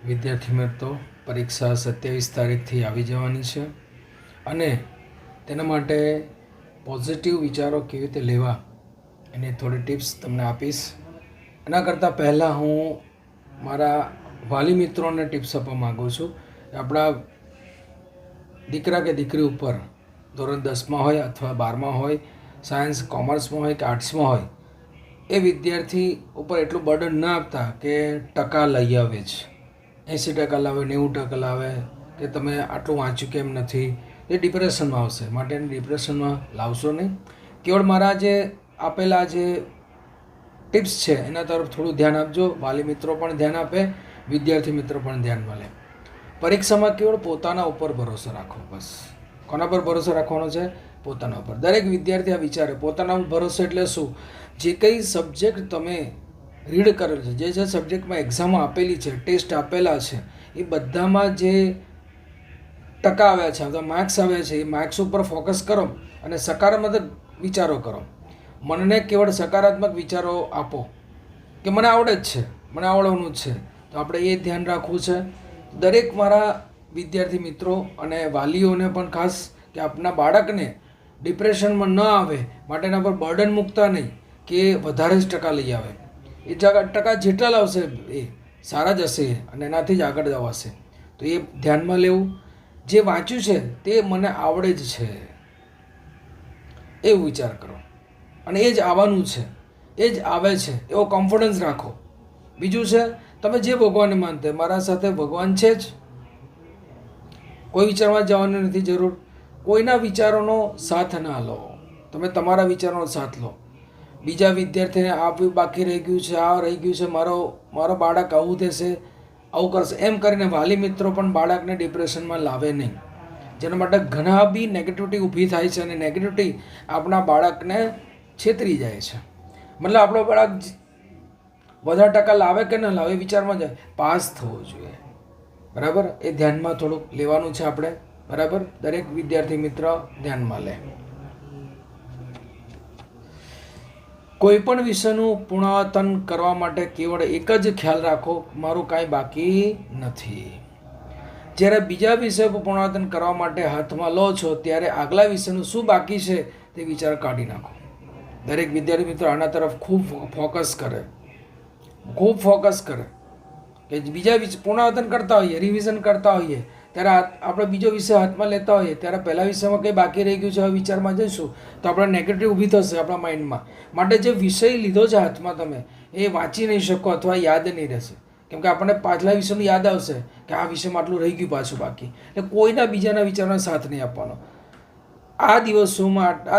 વિદ્યાર્થી મિત્રો, પરીક્ષા 27 તારીખથી આવી જવાની છે અને તેના માટે પોઝિટિવ વિચારો કેવી રીતે લેવા એની થોડી ટિપ્સ તમને આપીશ. એના કરતાં પહેલાં હું મારા વાલી મિત્રોને ટિપ્સ આપવા માગું છું. આપણા દીકરા કે દીકરી ઉપર ધોરણ 10માં હોય અથવા 12માં હોય, સાયન્સ કોમર્સમાં હોય કે આર્ટ્સમાં હોય, એ વિદ્યાર્થી ઉપર એટલું બર્ડન ન આપતા કે ટકા લઈ આવે છે, 80% લાવે, 90% લાવે, કે તમે આટલું વાંચ્યું કેમ નથી, એ ડિપ્રેશનમાં આવશે. માટે એને ડિપ્રેશનમાં લાવશો નહીં. કેવળ મારા જે આપેલા જે ટિપ્સ છે એના તરફ થોડું ધ્યાન આપજો. વાલી મિત્રો પણ ધ્યાન આપે, વિદ્યાર્થી મિત્રો પણ ધ્યાનમાં લે. પરીક્ષામાં કેવળ પોતાના ઉપર ભરોસો રાખો. બસ કોના પર ભરોસો રાખવાનો છે? પોતાના ઉપર. દરેક વિદ્યાર્થી આ વિચારે પોતાના ઉપર ભરોસો એટલે શું? જે કંઈ સબ્જેક્ટ તમે રીડ કરેલ છે, જે સબ્જેક્ટમાં એક્ઝામ આપેલી છે, ટેસ્ટ આપેલા છે, એ બધામાં જે ટકા આવ્યા છે અથવા માર્ક્સ આવ્યા છે, એ માર્ક્સ ઉપર ફોકસ કરો અને સકારાત્મક વિચારો કરો. મનને કેવળ સકારાત્મક વિચારો આપો કે મને આવડે જ છે, મને આવડવાનું જ છે. તો આપણે એ ધ્યાન રાખવું છે. દરેક મારા વિદ્યાર્થી મિત્રો અને વાલીઓને પણ ખાસ કે આપના બાળકને ડિપ્રેશનમાં ન આવે માટે એના પર બર્ડન મૂકતા નહીં કે વધારે જ ટકા લઈ આવે. એ ટકા જેટલા લાવશે એ સારા જ હશે અને એનાથી જ આગળ જવાશે. તો એ ધ્યાનમાં લેવું. જે વાંચ્યું છે તે મને આવડે જ છે એવું વિચાર કરો અને એ જ આવવાનું છે, એ જ આવે છે એવો કોન્ફિડન્સ રાખો. બીજું છે, તમે જે ભગવાનને માનતા, મારા સાથે ભગવાન છે જ, કોઈ વિચારમાં જવાની નથી જરૂર. કોઈના વિચારોનો સાથ ના લો, તમે તમારા વિચારોનો સાથ લો. બીજા વિદ્યાર્થીને આ બાકી રહી ગયું છે, આ રહી ગયું છે, મારો બાળક આવું થશે, આવું કરશે, એમ કરીને વાલી મિત્રો પણ બાળકને ડિપ્રેશનમાં લાવે નહીં. જેના માટે ઘણા બી નેગેટિવિટી ઊભી થાય છે અને નેગેટિવિટી આપણા બાળકને છેતરી જાય છે. મતલબ આપણો બાળક વધારે ટકા લાવે કે ન લાવે વિચારમાં જાય, પાસ થવો જોઈએ. બરાબર? એ ધ્યાનમાં થોડુંક લેવાનું છે આપણે. બરાબર? દરેક વિદ્યાર્થી મિત્ર ધ્યાનમાં લે. કોઈ પણ વિષયનું પુનરાવર્તન કરવા માટે કેવળ એક જ ખ્યાલ રાખો, મારું કાંઈ બાકી નથી. જ્યારે બીજા વિષય પર પુનરાવર્તન કરવા માટે હાથમાં લો છો ત્યારે આગલા વિષયનું શું બાકી છે તે વિચાર કાઢી નાખો. દરેક વિદ્યાર્થી મિત્રો આના તરફ ખૂબ ફોકસ કરે કે બીજા પુનરાવર્તન કરતા હોઈએ, રિવિઝન કરતા હોઈએ, ત્યારે આપણે બીજો વિષય હાથમાં લેતા હોઈએ ત્યારે પહેલા વિષયમાં કંઈ બાકી રહી ગયું છે હવે વિચારમાં જઈશું તો આપણે નેગેટિવ ઊભી થશે આપણા માઇન્ડમાં. માટે જે વિષય લીધો છે હાથમાં તમે એ વાંચી નહીં શકો અથવા યાદ નહીં રહેશે. કેમ કે આપણને પાછલા વિષયનું યાદ આવશે કે આ વિષયમાં આટલું રહી ગયું પાછું બાકી. એટલે કોઈના બીજાના વિચારનો સાથ નહીં આપવાનો. આ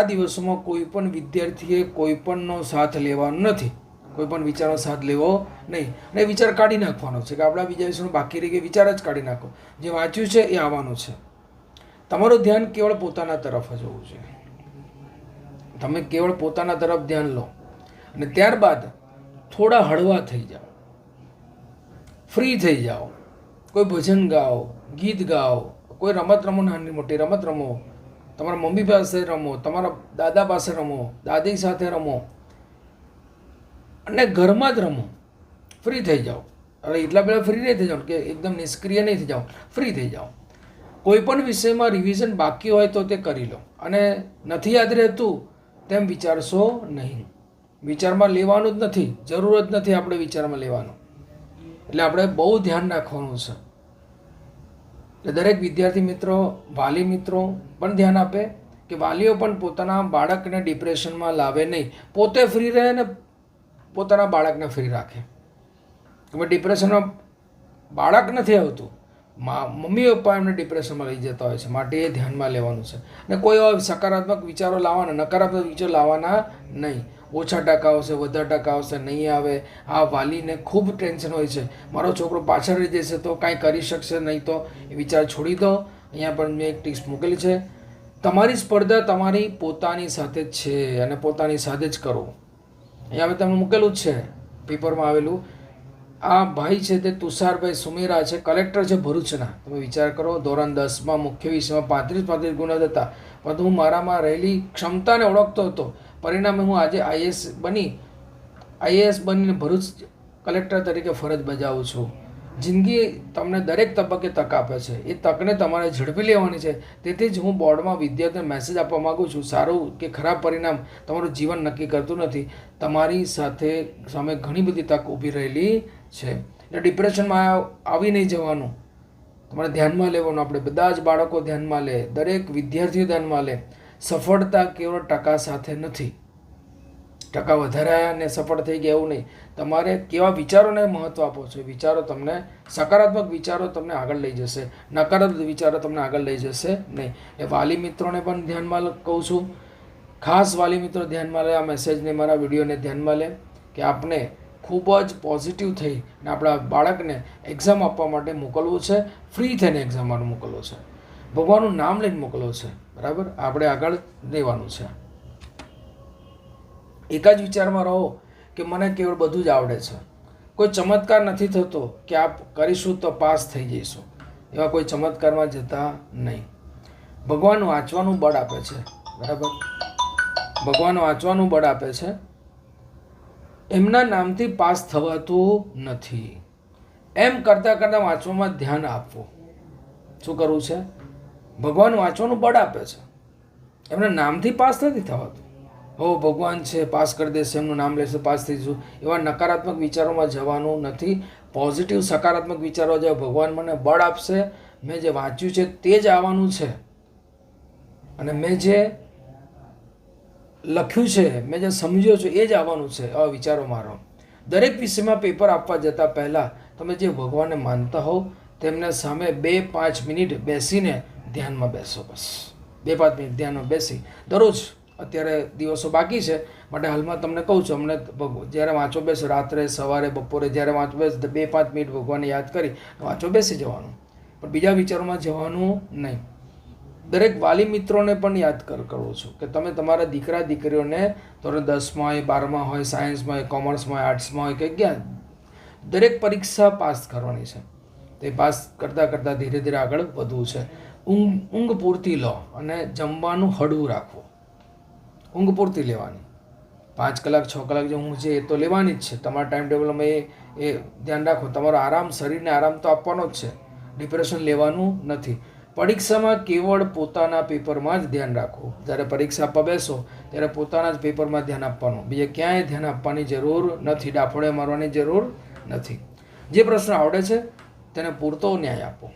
દિવસોમાં કોઈ પણ વિદ્યાર્થીએ કોઈ પણનો સાથ લેવાનો નથી, કોઈ પણ વિચારનો સાથ લેવો નહીં. અને વિચાર કાઢી નાખવાનો છે કે આપણા બીજા વિષયનું બાકી રહી ગયા, વિચાર જ કાઢી નાખો. જે વાંચ્યું છે એ આવવાનું છે. તમારું ધ્યાન કેવળ પોતાના તરફ જ હોવું જોઈએ. તમે કેવળ પોતાના તરફ ધ્યાન લો અને ત્યારબાદ થોડા હળવા થઈ જાઓ, ફ્રી થઈ જાઓ. કોઈ ભજન ગાઓ, ગીત ગાઓ, કોઈ રમત રમો, નાની મોટી રમત રમો, તમારા મમ્મી પાસે રમો, તમારા દાદા પાસે રમો, દાદી સાથે રમો અને ઘરમાં જ રમો. ફ્રી થઈ જાઓ. હવે એટલા બધા ફ્રી નહીં થઈ જાઓ કે એકદમ નિષ્ક્રિય નહીં થઈ જાઓ, ફ્રી થઈ જાઓ. કોઈ પણ વિષયમાં રિવિઝન બાકી હોય તો તે કરી લો અને નથી યાદ રહેતું તેમ વિચારશો નહીં. વિચારમાં લેવાનું જ નથી, જરૂર જ નથી આપણે વિચારમાં લેવાનું. એટલે આપણે બહુ ધ્યાન રાખવાનું છે. એટલે દરેક વિદ્યાર્થી મિત્રો, વાલી મિત્રો પણ ધ્યાન આપે કે વાલીઓ પણ પોતાના બાળકને ડિપ્રેશનમાં લાવે નહીં. પોતે ફ્રી રહે ને પોતાના બાળકને ફ્રી રાખે. તમે ડિપ્રેશનમાં બાળક નથી આવતું, મમ્મી પપ્પા એમને ડિપ્રેશનમાં લઈ જતા હોય છે. માટે એ ધ્યાનમાં લેવાનું છે. અને કોઈ સકારાત્મક વિચારો લાવવાના, નકારાત્મક વિચારો લાવવાના નહીં. ઓછા ટકા આવશે, વધારે ટકા આવશે, નહીં આવે, આ વાલીને ખૂબ ટેન્શન હોય છે, મારો છોકરો પાછળ રહી જશે તો કાંઈ કરી શકશે નહીં, તો એ વિચાર છોડી દો. અહીંયા પણ મેં એક ટિપ્સ મૂકેલી છે. તમારી સ્પર્ધા તમારી પોતાની સાથે જ છે અને પોતાની સાથે જ કરો. અહીંયા મેં તમને મૂકેલું જ છે, પેપરમાં આવેલું. આ ભાઈ છે તે તુષારભાઈ સુમેરા છે, કલેક્ટર છે ભરૂચના. તમે વિચાર કરો, ધોરણ 10માં મુખ્ય વિષયમાં 35 ગુણ હતા, પરંતુ હું મારામાં રહેલી ક્ષમતાને ઓળખતો હતો. પરિણામે હું આજે આઈએએસ બનીને ભરૂચ કલેક્ટર તરીકે ફરજ બજાવું છું. જિંદગી તમને દરેક તબક્કે તક આપે છે, એ તકને તમારે ઝડપી લેવાની છે. તેથી જ હું બોર્ડમાં વિદ્યાર્થીઓને મેસેજ આપવા માગું છું, સારું કે ખરાબ પરિણામ તમારું જીવન નક્કી કરતું નથી. તમારી સામે ઘણી બધી તક ઊભી રહેલી છે. એટલે ડિપ્રેશનમાં આવી નહીં જવાનું, તમારે ધ્યાનમાં લેવાનું. આપણે બધા જ બાળકો ધ્યાનમાં લે, દરેક વિદ્યાર્થીઓ ધ્યાનમાં લે. સફળતા કેવળ ટકા સાથે નથી. ટકા વધારે આવ્યા ને સફળ થઈ ગયા એવું નહીં. તમારે કેવા વિચારોને મહત્ત્વ આપો છો. વિચારો તમને, સકારાત્મક વિચારો તમને આગળ લઈ જશે, નકારાત્મક વિચારો તમને આગળ લઈ જશે નહીં. એ વાલી મિત્રોને પણ ધ્યાનમાં કહું છું, ખાસ વાલી મિત્રો ધ્યાનમાં લે, આ મેસેજને, મારા વિડીયોને ધ્યાનમાં લે કે આપણે ખૂબ જ પોઝિટિવ થઈ ને આપણા બાળકને એક્ઝામ આપવા માટે મોકલવું છે. ફ્રી થઈને એક્ઝામ માટે મોકલવો છે, ભગવાનનું નામ લઈને મોકલવો છે. બરાબર, આપણે આગળ લેવાનું છે. એક જ વિચારમાં રહો કે મને કેવળ બધું જ આવડે છે. કોઈ ચમત્કાર નથી થતો કે આપ કરીશું તો પાસ થઈ જઈશું, એવા કોઈ ચમત્કારમાં જતા નહીં. ભગવાન વાંચવાનું બળ આપે છે. બરાબર, ભગવાન વાંચવાનું બળ આપે છે. એમના નામથી પાસ થવાતું નથી. એમ કરતાં કરતાં વાંચવામાં ધ્યાન આપવું. શું કરવું છે? ભગવાન વાંચવાનું બળ આપે છે, એમના નામથી પાસ નથી થવાતું. હો ભગવાન છે, પાસ કરી દેશે, એમનું નામ લેશે, પાસ થઈ જશું, એવા નકારાત્મક વિચારોમાં જવાનું નથી. પોઝિટિવ સકારાત્મક વિચારો જે ભગવાન મને બળ આપશે, મેં જે વાંચ્યું છે તે જ આવવાનું છે, અને મેં જે લખ્યું છે, મેં જે સમજ્યો છું એ જ આવવાનું છે. આવા વિચારો મારો. દરેક વિષયમાં પેપર આપવા જતાં પહેલાં તમે જે ભગવાનને માનતા હોવ તેમને સામે 2-5 મિનિટ બેસીને ધ્યાનમાં બેસો. બસ 2-5 મિનિટ ધ્યાનમાં બેસી દરરોજ. અત્યારે દિવસો બાકી છે માટે હાલમાં તમને કહું છું, અમને જ્યારે વાંચો બેસો, રાત્રે, સવારે, બપોરે જ્યારે વાંચો બેસો 2-5 મિનિટ ભગવાનને યાદ કરી વાંચો બેસી જવાનું, પણ બીજા વિચારોમાં જવાનું નહીં. દરેક વાલી મિત્રોને પણ યાદ કરું છું કે તમે તમારા દીકરા દીકરીઓને ધોરણ 10માં હોય, 12માં હોય, સાયન્સમાં હોય, કોમર્સમાં હોય, આર્ટ્સમાં હોય કે ક્યાં, દરેક પરીક્ષા પાસ કરવાની છે. તે પાસ કરતાં કરતાં ધીરે ધીરે આગળ વધવું છે. ઊંઘ પૂરતી લો અને જમવાનું હળવું રાખવું. ઊંઘ પૂરતી લેવાની, 5 કલાક 6 કલાક જે ઊંઘ છે એ તો લેવાની જ છે. તમારા ટાઈમ ટેબલમાં એ ધ્યાન રાખો. તમારો આરામ, શરીરને આરામ તો આપવાનો જ છે. ડિપ્રેશન લેવાનું નથી. પરીક્ષામાં કેવળ પોતાના પેપરમાં જ ધ્યાન રાખવું. જ્યારે પરીક્ષા આપવા બેસો ત્યારે પોતાના જ પેપરમાં ધ્યાન આપવાનું, બીજે ક્યાંય ધ્યાન આપવાની જરૂર નથી, ડાફોડે મારવાની જરૂર નથી. જે પ્રશ્ન આવડે છે તેને પૂરતો ન્યાય આપો.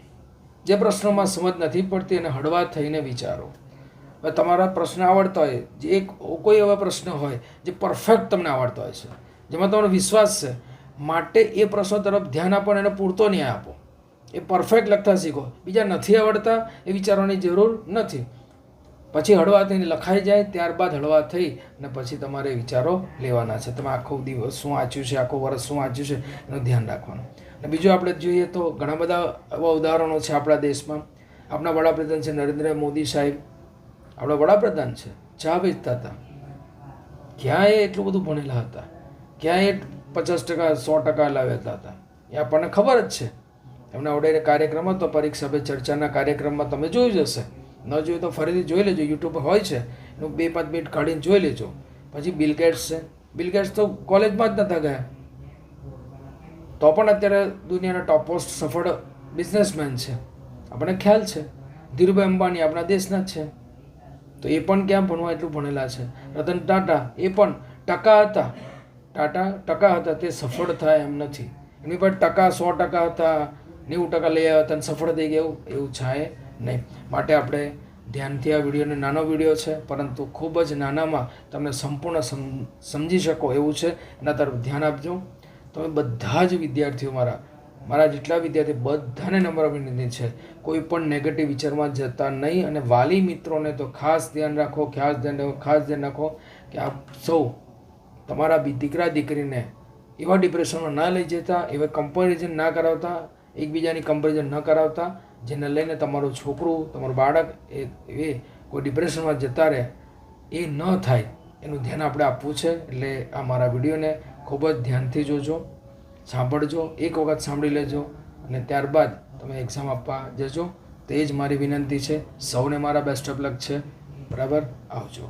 જે પ્રશ્નોમાં સમજ નથી પડતી એને હળવા થઈને વિચારો. તમારા પ્રશ્ન આવડતા હોય, જે કોઈ એવા પ્રશ્ન હોય જે પરફેક્ટ તમને આવડતા હોય છે, જેમાં તમારો વિશ્વાસ છે, માટે એ પ્રશ્નો તરફ ધ્યાન આપો અને એને પૂરતો ન્યાય આપો. એ પરફેક્ટ લખતા શીખો. બીજા નથી આવડતા એ વિચારવાની જરૂર નથી. પછી હળવા થઈને લખાઈ જાય, ત્યારબાદ હળવા થઈ અને પછી તમારે વિચારો લેવાના છે. તમે આખો દિવસ શું વાંચ્યું છે, આખો વર્ષ શું વાંચ્યું છે, એનું ધ્યાન રાખવાનું. અને બીજું આપણે જોઈએ તો ઘણા બધા એવા ઉદાહરણો છે આપણા દેશમાં. આપણા વડાપ્રધાન છે નરેન્દ્ર મોદી સાહેબ, આપણા વડાપ્રધાન છે, ચા વેચતા હતા. ક્યાં એ એટલું બધું ભણેલા હતા? ક્યાં એ 50%, 100% લાવ્યા હતા? એ આપણને ખબર જ છે. એમના વડે કાર્યક્રમ હતો પરીક્ષા પે ચર્ચાના કાર્યક્રમમાં, તમે જોયું જ હશે. ન જોયું તો ફરીથી જોઈ લેજો, યુટ્યુબ હોય છે, એનું 2-5 મિનિટ કાઢીને જોઈ લેજો. પછી બિલ ગેટ્સ છે. બિલ ગેટ્સ તો કોલેજમાં જ નહોતા ગયા, તો પણ અત્યારે દુનિયાના ટોપ મોસ્ટ સફળ બિઝનેસમેન છે, આપણને ખ્યાલ છે. ધીરુભાઈ અંબાણી આપણા દેશના જ છે, તો એ પણ ક્યાં ભણવા એટલું ભણેલા છે. રતન ટાટા એ પણ ટકા હતા. ટકા હતા, તે સફળ થાય એમ નથી. એમની પર ટકા 100% હતા, 90% લઈ આવ્યા હતા અને સફળ થઈ ગયા એવું થાય નહીં. માટે આપણે ધ્યાનથી આ વિડીયોને, નાનો વિડીયો છે પરંતુ ખૂબ જ નાનામાં તમને સંપૂર્ણ સમજી શકો એવું છે, એના તરફ ધ્યાન આપજો. તમે બધા જ વિદ્યાર્થીઓ, મારા જેટલા વિદ્યાર્થી, બધાને નમ્ર વિનંતી છે, કોઈ પણ નેગેટિવ વિચારમાં જતા નહીં. અને વાલી મિત્રોને તો ખાસ ધ્યાન રાખો, ખાસ ધ્યાન રાખો કે આપ સૌ તમારા દીકરા દીકરીને એવા ડિપ્રેશનમાં ના લઈ જતા, એવા કમ્પેરિઝન ના કરાવતા, એકબીજાની કમ્પેરિઝન ન કરાવતા, જેને લઈને તમારું છોકરું, તમારું બાળક એ કોઈ ડિપ્રેશનમાં જતા રહે, એ ન થાય એનું ધ્યાન આપણે આપવું છે. એટલે આ મારા વિડીયોને ખૂબ જ ધ્યાનથી જોજો, સાંભળજો, એક વખત સાંભળી લેજો અને ત્યારબાદ તમે એક્ઝામ આપવા જજો. તે જ મારી વિનંતી છે. સૌને મારા બેસ્ટ ઓફ લક છે. બરાબર, આવજો.